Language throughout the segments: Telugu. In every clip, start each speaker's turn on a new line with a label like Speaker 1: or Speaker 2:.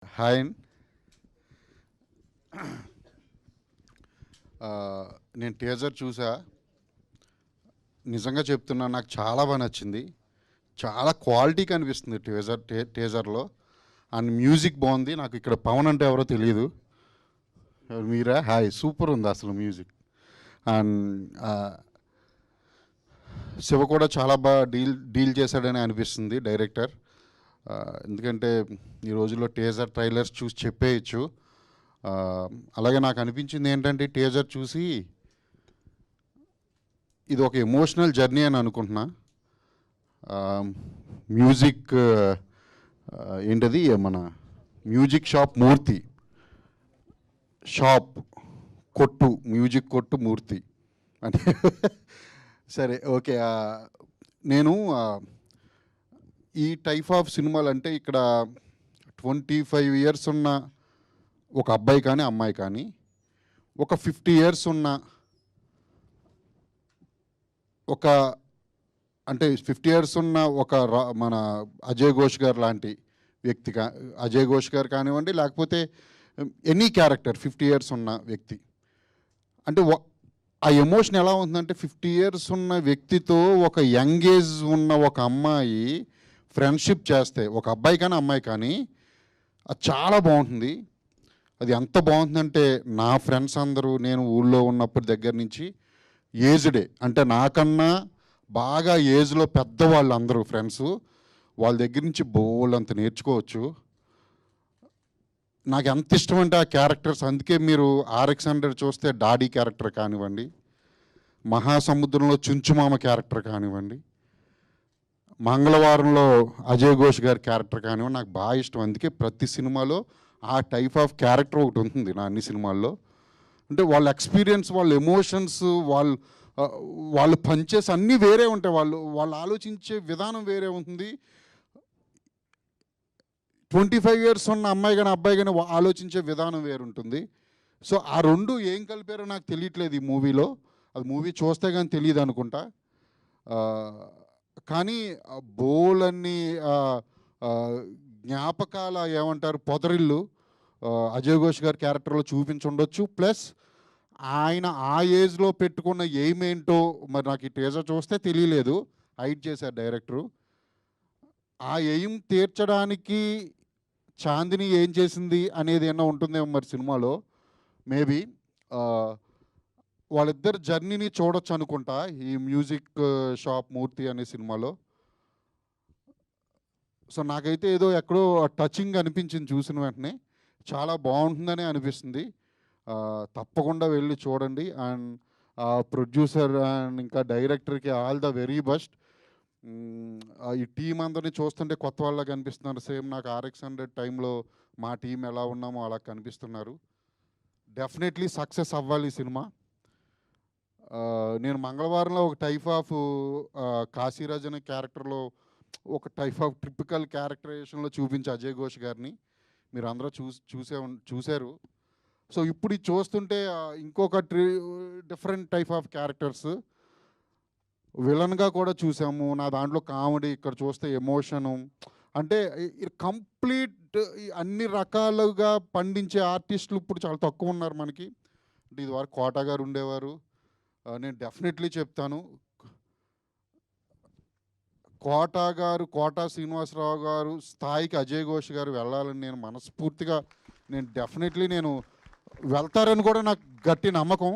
Speaker 1: హాయ్. నేను టీజర్ చూసా. నిజంగా చెప్తున్నా, నాకు చాలా బాగా నచ్చింది. చాలా క్వాలిటీ కనిపిస్తుంది టీజర్లో. అండ్ మ్యూజిక్ బాగుంది. నాకు ఇక్కడ పవన్ అంటే ఎవరో తెలియదు. మీరా? హాయ్, సూపర్ ఉంది అసలు మ్యూజిక్. అండ్ శివ కూడా చాలా బాగా డీల్ చేశాడని అనిపిస్తుంది డైరెక్టర్. ఎందుకంటే ఈ రోజుల్లో టీజర్ ట్రైలర్స్ చూసి చెప్పేయచ్చు. అలాగే నాకు అనిపించింది ఏంటంటే టీజర్ చూసి ఇది ఒక ఎమోషనల్ జర్నీ అని అనుకుంటున్నా. మ్యూజిక్ ఏంటది, మన మ్యూజిక్ షాప్ మూర్తి, షాప్ కొట్టు, మ్యూజిక్ కొట్టు మూర్తి అంటే సరే, ఓకే. నేను ఈ టైప్ ఆఫ్ సినిమాలు అంటే ఇక్కడ 25 ఇయర్స్ ఉన్న ఒక అబ్బాయి కానీ అమ్మాయి కానీ, ఒక 50 ఇయర్స్ ఉన్న ఒక, అంటే 50 ఇయర్స్ ఉన్న ఒక మన అజయ్ ఘోష్ గారు లాంటి వ్యక్తి, అజయ్ ఘోష్ గారు కానివ్వండి, లేకపోతే ఎనీ క్యారెక్టర్ 50 ఇయర్స్ ఉన్న వ్యక్తి, అంటే ఆ ఎమోషన్ ఎలా ఉంటుందంటే 50 ఇయర్స్ ఉన్న వ్యక్తితో ఒక యంగ్ ఏజ్ ఉన్న ఒక అమ్మాయి ఫ్రెండ్షిప్ చేస్తే, ఒక అబ్బాయి కానీ అమ్మాయి కానీ, అది చాలా బాగుంటుంది. అది ఎంత బాగుంటుందంటే, నా ఫ్రెండ్స్ అందరూ నేను ఊళ్ళో ఉన్నప్పటి దగ్గర నుంచి ఏజ్డే, అంటే నాకన్నా బాగా ఏజ్లో పెద్దవాళ్ళు అందరూ ఫ్రెండ్స్, వాళ్ళ దగ్గర నుంచి బోళ్ళంత నేర్చుకోవచ్చు. నాకు ఎంత ఇష్టం అంటే ఆ క్యారెక్టర్స్. అందుకే మీరు RX-100 చూస్తే డాడీ క్యారెక్టర్ కానివ్వండి, మహాసముద్రంలో చుంచుమామ క్యారెక్టర్ కానివ్వండి, మంగళవారంలో అజయ్ ఘోష్ గారి క్యారెక్టర్ కానివ్వండి, నాకు బాగా ఇష్టం. అందుకే ప్రతి సినిమాలో ఆ టైప్ ఆఫ్ క్యారెక్టర్ ఒకటి ఉంటుంది నా అన్ని సినిమాల్లో. అంటే వాళ్ళ ఎక్స్పీరియన్స్, వాళ్ళ ఎమోషన్స్, వాళ్ళు పనిచేసి అన్నీ వేరే ఉంటాయి. వాళ్ళు ఆలోచించే విధానం వేరే ఉంటుంది. 25 ఇయర్స్ ఉన్న అమ్మాయి కానీ అబ్బాయి కానీ ఆలోచించే విధానం వేరు ఉంటుంది. సో ఆ రెండు ఏం కలిపారో నాకు తెలియట్లేదు ఈ మూవీలో. అది మూవీ చూస్తే కానీ తెలియదు అనుకుంటా. కానీ బోలన్ని జ్ఞాపకాల ఏమంటారు పొదరిల్లు అజయ్ ఘోష్ గారి క్యారెక్టర్లో చూపించుండొచ్చు. ప్లస్ ఆయన ఆ ఏజ్లో పెట్టుకున్న ఎయిమ్ ఏంటో మరి నాకు ఈ టీజర్ చూస్తే తెలియలేదు. హైడ్ చేశారు డైరెక్టరు. ఆ ఎయిమ్ తీర్చడానికి చాందిని ఏం చేసింది అనేది ఏమన్నా ఉంటుందేమో మరి సినిమాలో. మేబీ వాళ్ళిద్దరు జర్నీని చూడొచ్చు అనుకుంటా ఈ మ్యూజిక్ షాప్ మూర్తి అనే సినిమాలో. సో నాకైతే ఏదో ఎక్కడో టచింగ్ అనిపించింది చూసిన వెంటనే. చాలా బాగుంటుందని అనిపిస్తుంది. తప్పకుండా వెళ్ళి చూడండి. అండ్ ప్రొడ్యూసర్ అండ్ ఇంకా డైరెక్టర్కి ఆల్ ద వెరీ బెస్ట్. ఈ టీం అందరినీ చూస్తుంటే కొత్త వాళ్ళ కనిపిస్తున్నారు. సేమ్ నాకు RX-100 టైంలో మా టీం ఎలా ఉన్నామో అలా కనిపిస్తున్నారు. డెఫినెట్లీ సక్సెస్ అవ్వాలి ఈ సినిమా. నేను మంగళవారంలో ఒక టైప్ ఆఫ్ కాశీరాజ్ అనే క్యారెక్టర్లో ఒక టైప్ ఆఫ్ ట్రిపికల్ క్యారెక్టరైజేషన్లో చూపించే అజయ్ ఘోష్ గారిని మీరు అందరూ చూశారు. సో ఇప్పుడు ఇది చూస్తుంటే ఇంకొక డిఫరెంట్ టైప్ ఆఫ్ క్యారెక్టర్స్, విలన్గా కూడా చూసాము. నా దాంట్లో కామెడీ, ఇక్కడ చూస్తే ఎమోషను. అంటే కంప్లీట్ అన్ని రకాలుగా పండించే ఆర్టిస్టులు ఇప్పుడు చాలా తక్కువ ఉన్నారు మనకి. అంటే ఇదివరకు కోటా గారు ఉండేవారు. నేను డెఫినెట్లీ చెప్తాను, కోటా శ్రీనివాసరావు గారు స్థాయికి అజయ్ ఘోష్ గారు వెళ్ళాలని నేను మనస్ఫూర్తిగా, డెఫినెట్లీ నేను వెళ్తారని కూడా నాకు గట్టి నమ్మకం.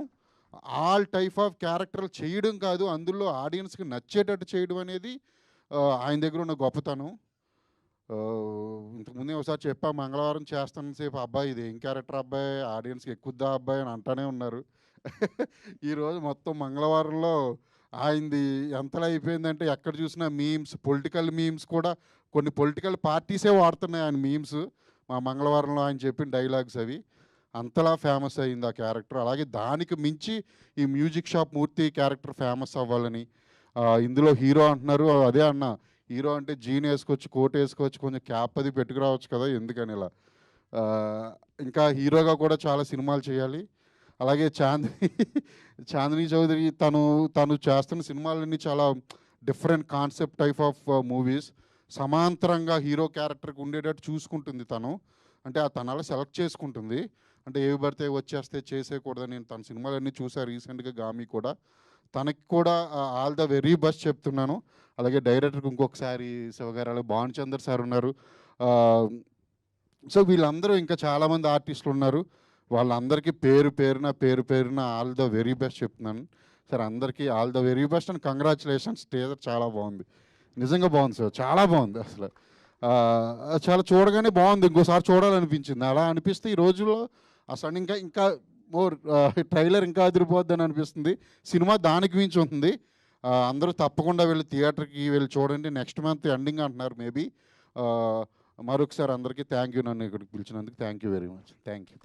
Speaker 1: ఆల్ టైప్ ఆఫ్ క్యారెక్టర్లు చేయడం కాదు, అందులో ఆడియన్స్కి నచ్చేటట్టు చేయడం అనేది ఆయన దగ్గర ఉన్న గొప్పతనం. ఇంతకుముందే ఒకసారి చెప్పా, మంగళవారం చేస్తున్నంతసేపు అబ్బాయి ఇది ఏం క్యారెక్టర్ అబ్బాయి, ఆడియన్స్కి ఎక్కుద్దా అబ్బాయి అని అంటానే ఉన్నారు. ఈరోజు మొత్తం మంగళవారంలో ఆయనది ఎంతలా అయిపోయిందంటే ఎక్కడ చూసినా మీమ్స్, పొలిటికల్ మీమ్స్ కూడా, కొన్ని పొలిటికల్ పార్టీసే వాడుతున్నాయి ఆయన మీమ్స్. మా మంగళవారంలో ఆయన చెప్పిన డైలాగ్స్ అవి అంతలా ఫేమస్ అయింది ఆ క్యారెక్టర్. అలాగే దానికి మించి ఈ మ్యూజిక్ షాప్ మూర్తి క్యారెక్టర్ ఫేమస్ అవ్వాలని. ఇందులో హీరో అంటున్నారు, అదే అన్న, హీరో అంటే జీన్ వేసుకోవచ్చు, కోట్ వేసుకోవచ్చు, కొంచెం క్యాప్ అది పెట్టుకురావచ్చు కదా, ఎందుకని ఇలా. ఇంకా హీరోగా కూడా చాలా సినిమాలు చేయాలి. అలాగే చాందిని చౌదరి తను చేస్తున్న సినిమాలన్నీ చాలా different concept type of movies. సమాంతరంగా హీరో క్యారెక్టర్కి ఉండేటట్టు చూసుకుంటుంది తను. అంటే తను అలా సెలెక్ట్ చేసుకుంటుంది. అంటే ఏవి పడితే అవి వచ్చేస్తే చేసేయకూడదని. నేను తన సినిమాలన్నీ చూసా రీసెంట్‌గా 'గామి' కూడా. తనకి కూడా ఆల్ ద వెరీ బెస్ట్ చెప్తున్నాను. అలాగే డైరెక్టర్‌కి ఇంకొకసారి శివగారు, అలాగే భానుచందర్ సార్ ఉన్నారు. ఆహ్, సో వీళ్ళందరూ ఇంకా చాలామంది ఆర్టిస్టులున్నారు. వాళ్ళందరికీ పేరు పేరున ఆల్ ద వెరీ బెస్ట్ చెప్తున్నాను. సార్ అందరికీ all the very best and congratulations. Teaser చాలా బాగుంది. నిజంగా బాగుంది సార్. చాలా బాగుంది అసలు. చాలా చూడగానే బాగుంది. ఇంకోసారి చూడాలనిపించింది. అలా అనిపిస్తే ఈ రోజుల్లో అసలు ఇంకా ఇంకా మోర్ ట్రైలర్ ఇంకా అదిరిపోద్దని అనిపిస్తుంది. సినిమా దానికి మించి ఉంది. అందరూ తప్పకుండా వెళ్ళి థియేటర్‌కి వెళ్ళి చూడండి. నెక్స్ట్ మంత్ ఎండింగ్ అంటున్నారు మేబీ. మరొకసారి అందరికీ థ్యాంక్ యూ. నన్ను ఇక్కడికి పిలిచినందుకు thank you very much. Thank you.